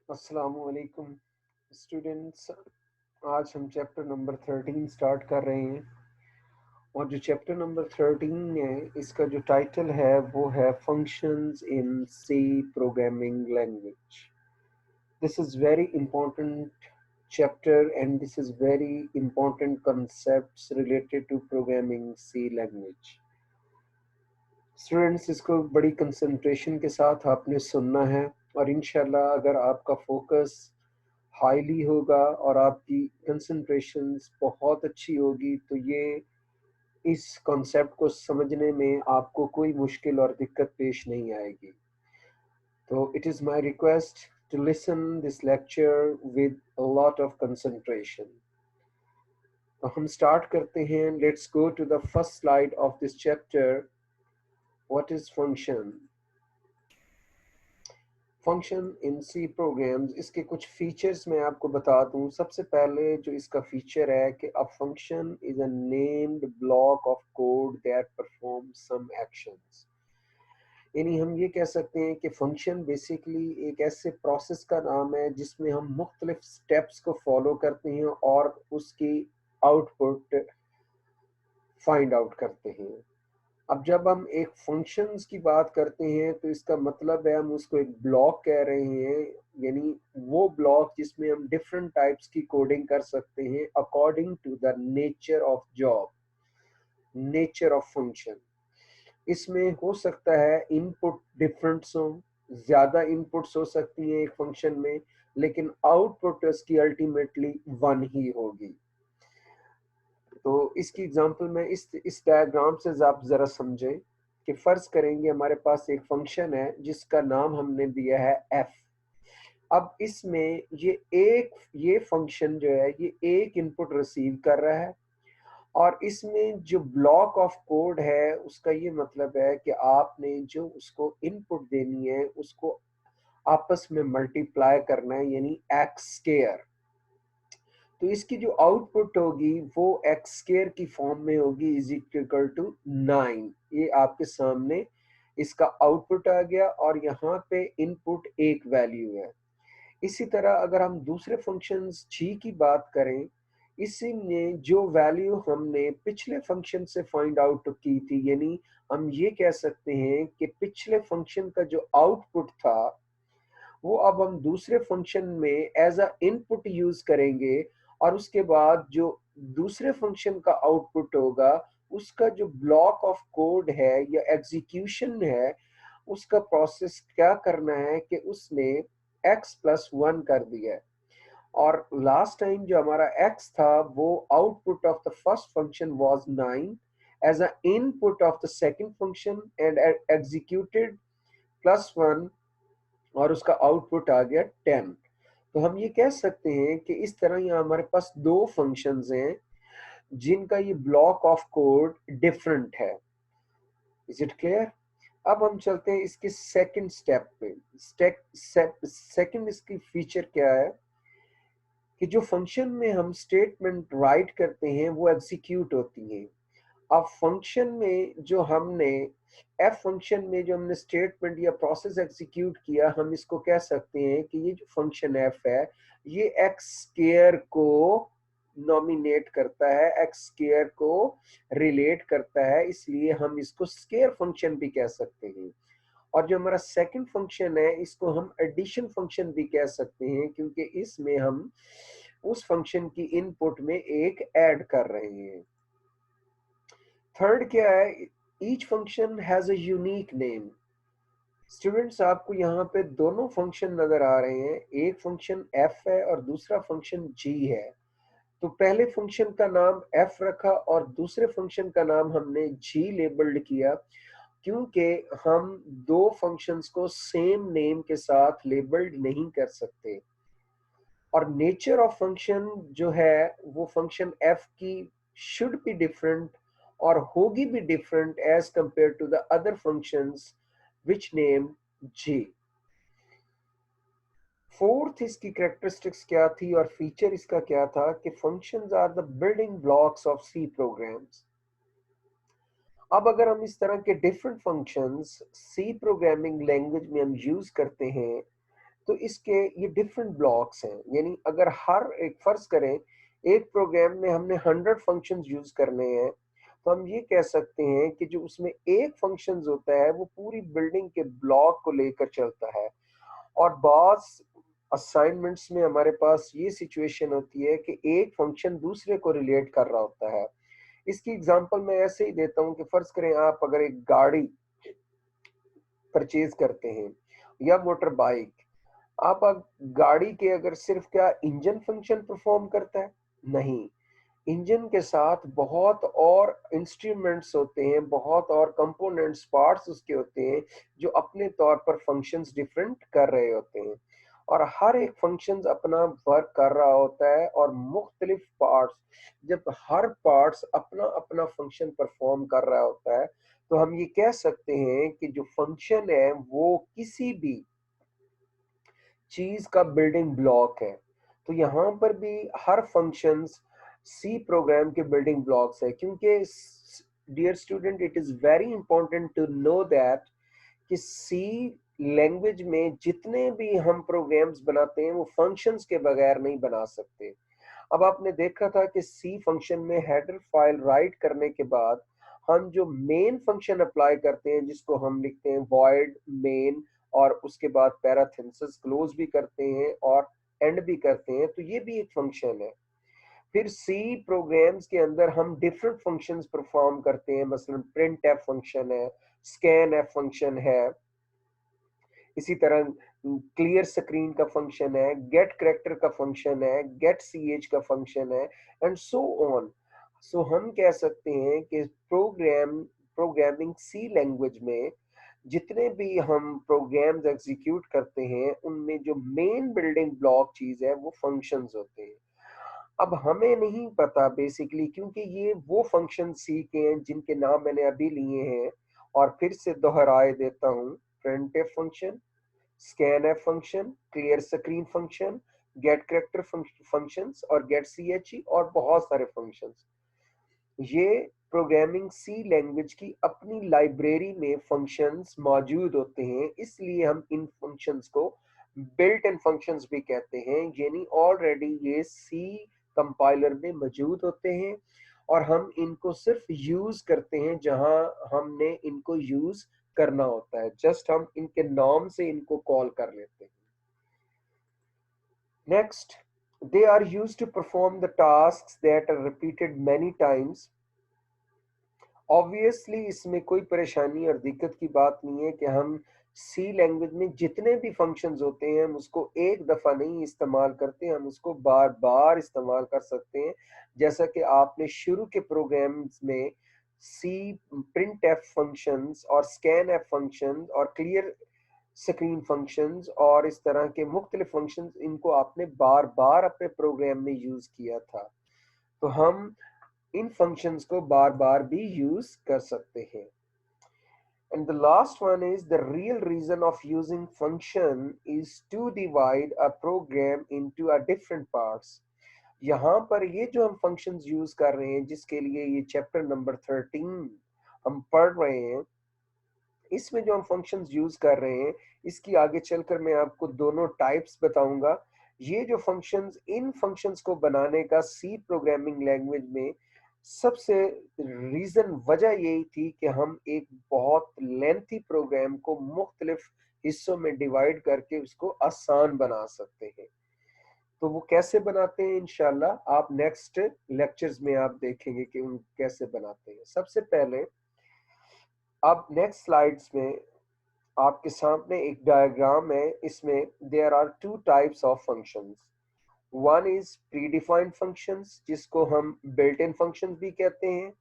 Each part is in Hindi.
अस्सलामुअलैकुम स्टूडेंट्स। आज हम चैप्टर नंबर 13 स्टार्ट कर रहे हैं और जो चैप्टर नंबर 13 है इसका जो टाइटल है वो है functions in C programming language. This is very important chapter and this is very important concepts related to programming C language. Students इसको बड़ी कंसंट्रेशन के साथ आपने सुनना है और इंशाल्लाह अगर आपका फोकस हाईली होगा और आपकी कंसंट्रेशंस बहुत अच्छी होगी तो ये इस कॉन्सेप्ट को समझने में आपको कोई मुश्किल और दिक्कत पेश नहीं आएगी। तो it is my request to listen this lecture with a lot of concentration. तो हम स्टार्ट करते हैं। Let's go to the first slide of this chapter. What is function? Function in C programs, इसके कुछ फीचर्स मैं आपको बता दूं। सबसे पहले जो इसका फीचर है कि a function is a named block of code that perform some actions. यानी हम ये कह सकते हैं कि फंक्शन बेसिकली एक ऐसे प्रोसेस का नाम है जिसमें हम मुख्तलिफ स्टेप्स को फॉलो करते हैं और उसकी आउटपुट फाइंड आउट करते हैं। अब जब हम एक फंक्शंस की बात करते हैं तो इसका मतलब है हम उसको एक ब्लॉक कह रहे हैं, यानी वो ब्लॉक जिसमें हम डिफरेंट टाइप्स की कोडिंग कर सकते हैं according to the nature of job, nature of function. इसमें हो सकता है इनपुट डिफरेंट्स हो, ज़्यादा इनपुट्स हो सकती हैं एक फंक्शन में, लेकिन आउटपुट उसकी अल्टीमेटली वन ही होगी। तो इसकी एग्जांपल में इस डायग्राम से आप ज़रा समझें कि फ़र्ज़ करेंगे हमारे पास एक फंक्शन है जिसका नाम हमने दिया है f। अब इसमें ये फंक्शन जो है ये एक इनपुट रिसीव कर रहा है और इसमें जो ब्लॉक ऑफ कोड है उसका ये मतलब है कि आपने जो उसको इनपुट देनी है उसको आपस में मल्टीप्लाई करना है, यानी एक्स स्क्वायर। तो इसकी जो आउटपुट होगी वो एक्स स्क्वायर की फॉर्म में होगी इज इक्वल टू 9। ये आपके सामने इसका आउटपुट आ गया और यहाँ पे इनपुट एक वैल्यू है। इसी तरह अगर हम दूसरे फंक्शंस g की बात करें, इसी में जो वैल्यू हमने पिछले फंक्शन से फाइंड आउट की थी, यानी हम ये कह सकते हैं कि पिछले फंक्शन का जो आउटपुट था वो अब हम दूसरे फंक्शन में एज अ इनपुट यूज करेंगे और उसके बाद जो दूसरे फंक्शन का आउटपुट होगा उसका जो ब्लॉक ऑफ कोड है या एग्जीक्यूशन है उसका प्रोसेस क्या करना है कि उसने x प्लस वन कर दिया है। और लास्ट टाइम जो हमारा x था वो output of the first function was 9 as a input of the second function and executed plus one और उसका आउटपुट आ गया 10। तो हम ये कह सकते हैं कि इस तरह यहाँ हमारे पास दो फंक्शंस हैं जिनका ये ब्लॉक ऑफ कोड डिफरेंट है। Is it clear? अब हम चलते हैं इसके सेकंड स्टेप पे। सेकंड इसकी फीचर क्या है कि जो फंक्शन में हम स्टेटमेंट राइट करते हैं वो एग्जीक्यूट होती हैं। अब फंक्शन में जो हमने एफ फंक्शन में जो हमने स्टेटमेंट या प्रोसेस एग्जीक्यूट किया, हम इसको कह सकते हैं कि ये जो फंक्शन एफ है ये एक्स स्क्वायर को नॉमिनेट करता है, एक्स स्क्वायर को रिलेट करता है, इसलिए हम इसको स्क्वायर फंक्शन भी कह सकते हैं। और जो हमारा सेकंड फंक्शन है इसको हम एडिशन फंक्शन भी कह सकते हैं क्योंकि इसमें हम उस फंक्शन की इनपुट में एक ऐड कर रहे हैं। थर्ड क्या है? Each function has a unique name. Students आपको यहाँ पे दोनों फंक्शन नजर आ रहे हैं, एक फंक्शन f है और दूसरा फंक्शन g है। तो पहले फंक्शन का नाम f रखा और दूसरे फंक्शन का नाम हमने g लेबल्ड किया क्योंकि हम दो फंक्शंस को सेम नेम के साथ लेबल्ड नहीं कर सकते। और नेचर ऑफ फंक्शन जो है वो फंक्शन f की शुड बी डिफरेंट और होगी भी different as compared to the other functions which name g। Fourth इसकी कैरेक्टरिस्टिक्स क्या थी और फीचर इसका क्या था कि functions are the building blocks of C programs. अब अगर हम इस तरह के different functions C programming language में हम यूज करते हैं तो इसके ये डिफरेंट ब्लॉक्स हैं, यानी अगर हर एक फर्ज करें एक प्रोग्राम में हमने 100 फंक्शंस यूज करने हैं, तो हम ये कह सकते हैं कि जो उसमें एक फंक्शंस होता है वो पूरी बिल्डिंग के ब्लॉक को लेकर चलता है। और बाज़ असाइनमेंट्स में हमारे पास ये सिचुएशन होती है कि एक फंक्शन दूसरे को रिलेट कर रहा होता है। इसकी एग्जांपल मैं ऐसे ही देता हूँ कि फर्ज करें आप अगर एक गाड़ी परचेज करते हैं या मोटर बाइक, आप गाड़ी के अगर सिर्फ क्या इंजन फंक्शन परफॉर्म करता है? नहीं, इंजन के साथ बहुत और इंस्ट्रूमेंट्स होते हैं, बहुत और कंपोनेंट्स पार्ट्स उसके होते हैं जो अपने तौर पर फंक्शंस डिफरेंट कर रहे होते हैं, और हर एक फंक्शंस अपना वर्क कर रहा होता है। और मुख्तलिफ पार्ट्स, जब हर पार्ट्स अपना अपना फंक्शन परफॉर्म कर रहा होता है, तो हम ये कह सकते हैं कि जो फंक्शन है वो किसी भी चीज का बिल्डिंग ब्लॉक है। तो यहाँ पर भी हर फंक्शंस सी प्रोग्राम के बिल्डिंग ब्लॉक्स है, क्योंकि dear student, it is very important to know that कि सी लैंग्वेज में जितने भी हम प्रोग्राम्स बनाते हैं वो फंक्शंस के बगैर नहीं बना सकते। अब आपने देखा था कि सी फंक्शन में हेडर फाइल राइट करने के बाद हम जो मेन फंक्शन अप्लाई करते हैं, जिसको हम लिखते हैं वॉइड मेन, और उसके बाद पैराथेसिस क्लोज भी करते हैं और एंड भी करते हैं, तो ये भी एक फंक्शन है। फिर सी प्रोग्राम्स के अंदर हम डिफरेंट फंक्शंस परफॉर्म करते हैं, मसलन प्रिंट एफ फंक्शन है, स्कैन एफ फंक्शन है, इसी तरह क्लियर स्क्रीन का फंक्शन है, गेट करेक्टर का फंक्शन है, गेट ch का फंक्शन है, एंड सो ऑन। सो हम कह सकते हैं कि प्रोग्रामिंग सी लैंग्वेज में जितने भी हम प्रोग्राम्स एग्जीक्यूट करते हैं उनमें जो मेन बिल्डिंग ब्लॉक चीज है वो फंक्शंस होते हैं। अब हमें नहीं पता बेसिकली, क्योंकि ये वो फंक्शन सी के हैं जिनके नाम मैंने अभी लिए हैं, और फिर से दोहराए देता हूँ। printf function, scanf function, clear screen function, get character functions और गेट ch और बहुत सारे फंक्शंस। ये प्रोग्रामिंग सी लैंग्वेज की अपनी लाइब्रेरी में फंक्शंस मौजूद होते हैं, इसलिए हम इन फंक्शंस को बिल्ट इन फंक्शंस भी कहते हैं, यानी ऑलरेडी ये सी कंपाइलर में मौजूद होते हैं और हम इनको सिर्फ यूज करते हैं जहां हमने इनको यूज करना होता है, जस्ट हम इनके नाम से इनको कॉल कर लेते हैं। Next, they are used to perform the tasks that are repeated many times। Obviously इसमें कोई परेशानी और दिक्कत की बात नहीं है कि हम सी लैंग्वेज में जितने भी फंक्शंस होते हैं हम उसको एक दफ़ा नहीं इस्तेमाल करते, हम उसको बार बार इस्तेमाल कर सकते हैं। जैसा कि आपने शुरू के प्रोग्राम्स में सी प्रिंट एफ फंक्शंस और स्कैन एफ फंक्शंस और क्लियर स्क्रीन फंक्शंस और इस तरह के मुख्तलिफ फंक्शंस, इनको आपने बार बार अपने प्रोग्राम में यूज़ किया था, तो हम इन फंक्शंस को बार बार भी यूज कर सकते हैं। And the last one is the real reason of using function is to divide a program into a different parts। यहाँ पर ये जो हम फंक्शंस यूज कर रहे हैं, जिसके लिए ये चैप्टर नंबर 13 हम पढ़ रहे हैं, इसमें जो हम फंक्शंस यूज कर रहे हैं, इसकी आगे चलकर मैं आपको दोनों टाइप्स बताऊंगा। ये जो फंक्शंस, इन फंक्शंस को बनाने का सी प्रोग्रामिंग लैंग्वेज में सबसे रीजन वजह यही थी कि हम एक बहुत लेंथी प्रोग्राम को मुख्तलिफ हिस्सों में डिवाइड करके उसको आसान बना सकते हैं। तो वो कैसे बनाते हैं, इंशाल्लाह आप नेक्स्ट लेक्चर्स में आप देखेंगे कि उन कैसे बनाते हैं। सबसे पहले अब नेक्स्ट स्लाइड्स में आपके सामने एक डायग्राम है, इसमें there are two types of functions. One is pre defined functions, जिसको हम बिल्ट इन फंक्शंस भी कहते हैं,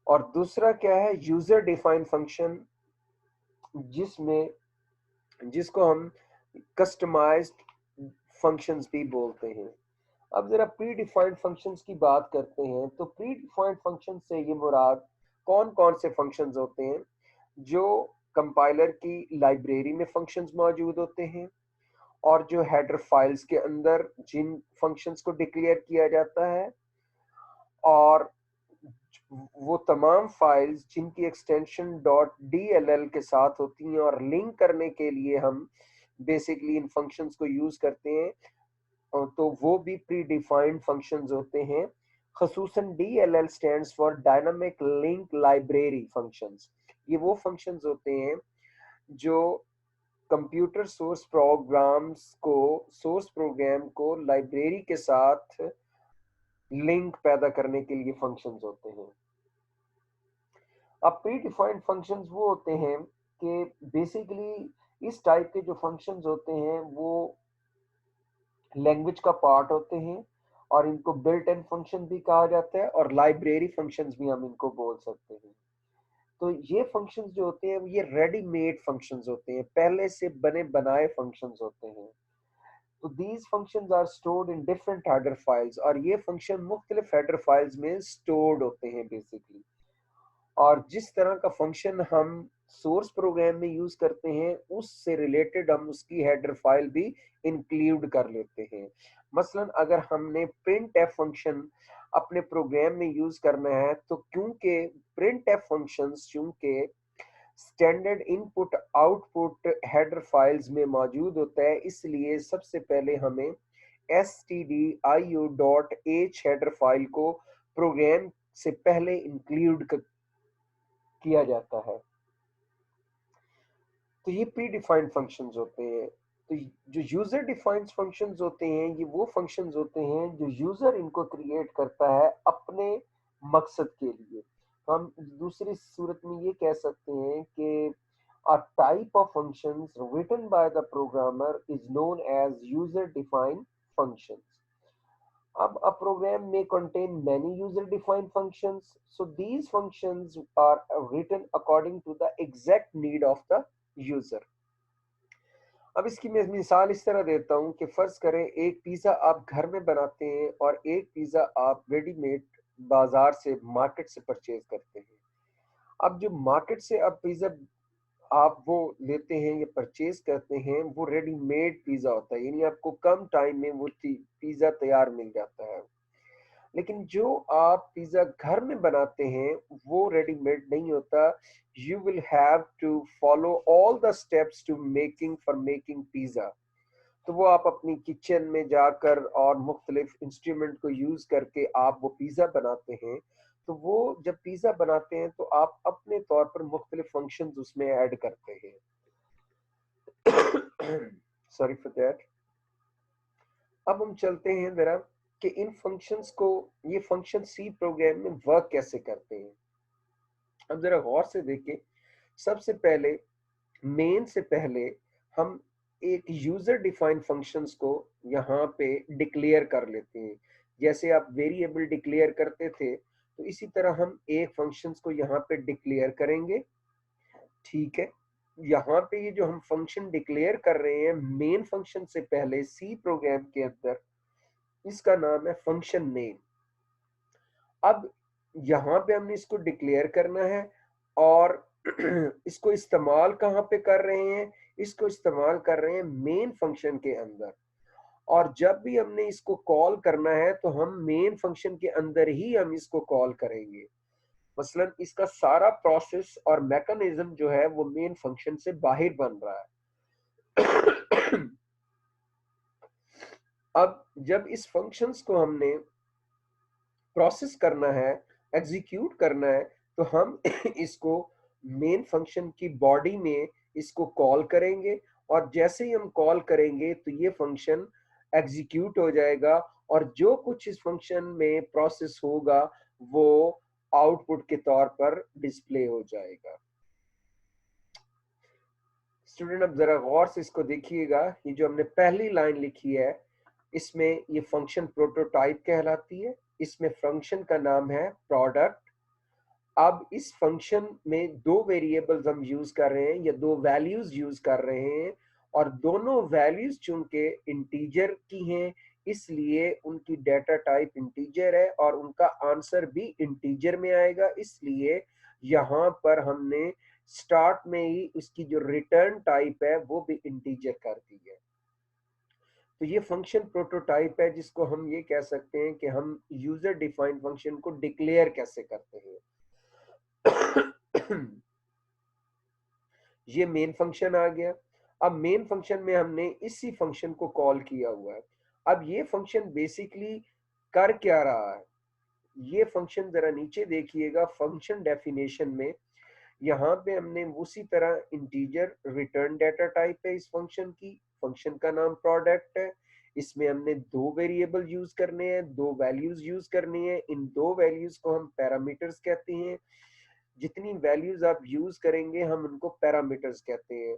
और दूसरा क्या है, यूजर डिफाइंड फंक्शन, जिसमें जिसको हम कस्टमाइज्ड फंक्शंस भी बोलते हैं। अब जरा प्री डिफाइंड फंक्शंस की बात करते हैं, तो प्री डिफाइंड फंक्शन से ये मुराद कौन कौन से फंक्शंस होते हैं? जो कंपाइलर की लाइब्रेरी में फंक्शंस मौजूद होते हैं, और जो हेडर फाइल्स के अंदर जिन फंक्शंस को डिक्लेयर किया जाता है, और वो तमाम फाइल्स जिनकी एक्सटेंशन .dll के साथ होती हैं और लिंक करने के लिए हम बेसिकली इन फंक्शंस को यूज करते हैं, तो वो भी प्री डिफाइंड फंक्शंस होते हैं। खसूसन DLL stands for dynamic link library functions. ये वो फंक्शंस होते हैं जो कंप्यूटर सोर्स प्रोग्राम को लाइब्रेरी के साथ लिंक पैदा करने के लिए फंक्शंस होते हैं। अब प्री डिफाइंड फंक्शंस वो होते हैं कि बेसिकली इस टाइप के जो फंक्शंस होते हैं वो लैंग्वेज का पार्ट होते हैं, और इनको बिल्ट इन फंक्शन भी कहा जाता है, और लाइब्रेरी फंक्शंस भी हम इनको बोल सकते हैं। तो ये फंक्शंस जो होते हैं ये रेडीमेड फंक्शंस होते हैं, पहले से बने बनाए फंक्शंस होते हैं। तो these functions are stored in different header files, और ये फंक्शन मुख्तलिफ हेडर फाइल्स में स्टोर्ड होते हैं बेसिकली। और जिस तरह का फंक्शन हम सोर्स प्रोग्राम में यूज करते हैं उससे रिलेटेड हम उसकी हेडर फाइल भी इंक्लूड कर लेते हैं। मसलन अगर हमने प्रिंट एफ फंक्शन अपने प्रोग्राम में यूज करना है, तो क्योंकि प्रिंट एफ फंक्शंस चूंकि standard input output header files में मौजूद होता है, इसलिए सबसे पहले हमें stdio.h हेडर फाइल को प्रोग्राम से पहले इंक्लूड किया जाता है। तो ये प्री डिफाइंड फंक्शंस होते हैं। तो जो यूजर डिफाइंड फंक्शंस होते हैं ये वो फंक्शंस होते हैं जो यूजर इनको क्रिएट करता है अपने मकसद के लिए। हम दूसरी सूरत में ये कह सकते हैं कि a type of functions written by the programmer is known as user defined functions. Ab a program may contain many user defined functions, so these functions are written according to the exact need of the user. अब इसकी मैं मिसाल इस तरह देता हूँ कि फर्ज करें एक पिज़्ज़ा आप घर में बनाते हैं और एक पिज़्ज़ा आप रेडीमेड बाजार से मार्केट से परचेज करते हैं। अब जो मार्केट से आप पिज़्ज़ा आप वो लेते हैं या परचेज करते हैं वो रेडीमेड पिज़्ज़ा होता है, यानी आपको कम टाइम में वो पिज़्ज़ा तैयार मिल जाता है। लेकिन जो आप पिज़्ज़ा घर में बनाते हैं वो रेडीमेड नहीं होता। You will have to follow all the steps to making pizza. तो वो आप अपनी किचन में जाकर और मुख्तलिफ इंस्ट्रूमेंट को यूज करके आप वो पिज़्ज़ा बनाते हैं। तो वो जब पिज़्ज़ा बनाते हैं तो आप अपने तौर पर मुख्तलिफ फंक्शंस उसमें ऐड करते हैं। Sorry for that. अब हम चलते हैं जरा कि इन फंक्शंस को, ये फंक्शन सी प्रोग्राम में वर्क कैसे करते हैं। अब जरा गौर से देखें, सबसे पहले मेन से पहले हम एक यूजर डिफाइंड फंक्शंस को यहाँ पे डिक्लेयर कर लेते हैं। जैसे आप वेरिएबल डिक्लेयर करते थे तो इसी तरह हम एक फंक्शंस को यहाँ पे डिक्लेयर करेंगे। ठीक है, यहाँ पे ये जो हम फंक्शन डिक्लेयर कर रहे हैं मेन फंक्शन से पहले सी प्रोग्राम के अंदर, इसका नाम है फंक्शन नेम। अब यहाँ पे हमने इसको डिक्लेयर करना है और इसको इस्तेमाल कहाँ पे कर रहे हैं, इसको इस्तेमाल कर रहे हैं मेन फंक्शन के अंदर। और जब भी हमने इसको कॉल करना है तो हम मेन फंक्शन के अंदर ही हम इसको कॉल करेंगे। मसलन इसका सारा प्रोसेस और मैकेनिज्म जो है वो मेन फंक्शन से बाहर बन रहा है। अब जब इस फंक्शंस को हमने प्रोसेस करना है, एग्जीक्यूट करना है, तो हम इसको मेन फंक्शन की बॉडी में इसको कॉल करेंगे, और जैसे ही हम कॉल करेंगे तो ये फंक्शन एग्जीक्यूट हो जाएगा, और जो कुछ इस फंक्शन में प्रोसेस होगा वो आउटपुट के तौर पर डिस्प्ले हो जाएगा। स्टूडेंट अब जरा गौर से इसको देखिएगा, ये जो हमने पहली लाइन लिखी है इसमें ये फंक्शन प्रोटोटाइप कहलाती है। इसमें फंक्शन का नाम है प्रोडक्ट। अब इस फंक्शन में दो वेरिएबल्स हम यूज कर रहे हैं या दो वैल्यूज यूज कर रहे हैं, और दोनों वैल्यूज चूंकि इंटीजर की हैं इसलिए उनकी डेटा टाइप इंटीजर है और उनका आंसर भी इंटीजर में आएगा। इसलिए यहाँ पर हमने स्टार्ट में ही उसकी जो रिटर्न टाइप है वो भी इंटीजर कर दी है। तो ये फंक्शन प्रोटोटाइप है जिसको हम ये कह सकते हैं कि हम यूजर डिफाइंड फंक्शन को डिक्लेयर कैसे करते हैं। ये मेन फंक्शन आ गया। अब मेन फंक्शन में हमने इसी फंक्शन को कॉल किया हुआ है। अब ये फंक्शन बेसिकली कर क्या रहा है, ये फंक्शन जरा नीचे देखिएगा फंक्शन डेफिनेशन में। यहाँ पे हमने उसी तरह इंटीजर रिटर्न डाटा टाइप है इस फंक्शन की, फंक्शन का नाम प्रोडक्ट है। इसमें हमने दो वेरिएबल यूज करने हैं, दो वैल्यूज यूज करनी है। इन दो वैल्यूज को हम पैरामीटर्स कहते हैं। जितनी वैल्यूज आप यूज करेंगे हम उनको पैरामीटर्स कहते हैं।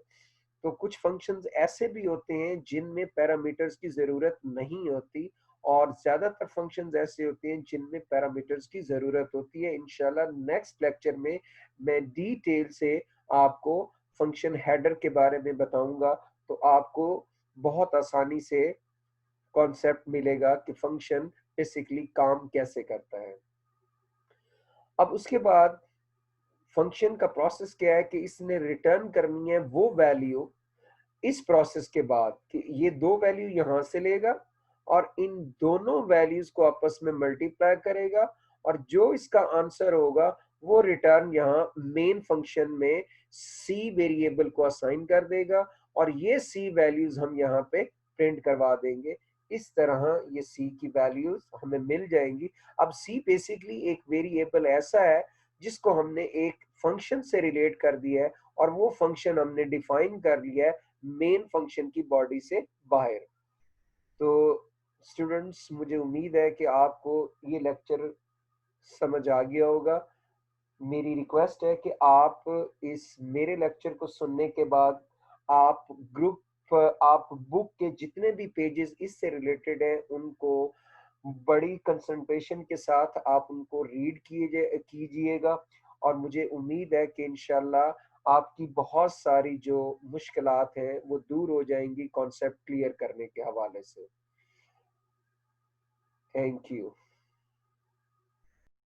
तो कुछ फंक्शंस ऐसे भी होते हैं जिनमें पैरामीटर्स की जरूरत नहीं होती, और ज्यादातर फंक्शंस ऐसे होते हैं जिनमें पैरामीटर्स की जरूरत होती है। इंशाल्लाह नेक्स्ट लेक्चर में मैं डिटेल से आपको फंक्शन हेडर के बारे में बताऊंगा, तो आपको बहुत आसानी से कॉन्सेप्ट मिलेगा कि फंक्शन बेसिकली काम कैसे करता है। अब उसके बाद फंक्शन का प्रोसेस क्या है कि इसने रिटर्न करनी है वो वैल्यू इस प्रोसेस के बाद कि ये दो वैल्यू यहां से लेगा और इन दोनों वैल्यूज को आपस में मल्टीप्लाई करेगा, और जो इसका आंसर होगा वो रिटर्न यहाँ मेन फंक्शन में सी वेरिएबल को असाइन कर देगा, और ये सी वैल्यूज हम यहाँ पे प्रिंट करवा देंगे। इस तरह ये सी की वैल्यूज हमें मिल जाएंगी। अब सी बेसिकली एक वेरिएबल ऐसा है जिसको हमने एक फंक्शन से रिलेट कर दिया है, और वो फंक्शन हमने डिफाइन कर लिया है मेन फंक्शन की बॉडी से बाहर। तो स्टूडेंट्स, मुझे उम्मीद है कि आपको ये लेक्चर समझ आ गया होगा। मेरी रिक्वेस्ट है कि आप इस मेरे लेक्चर को सुनने के बाद आप बुक के जितने भी पेजेस इससे रिलेटेड हैं उनको बड़ी कंसंट्रेशन के साथ आप उनको रीड कीजिएगा, और मुझे उम्मीद है कि इंशाल्लाह आपकी बहुत सारी जो मुश्किलात हैं वो दूर हो जाएंगी कॉन्सेप्ट क्लियर करने के हवाले से। Thank you.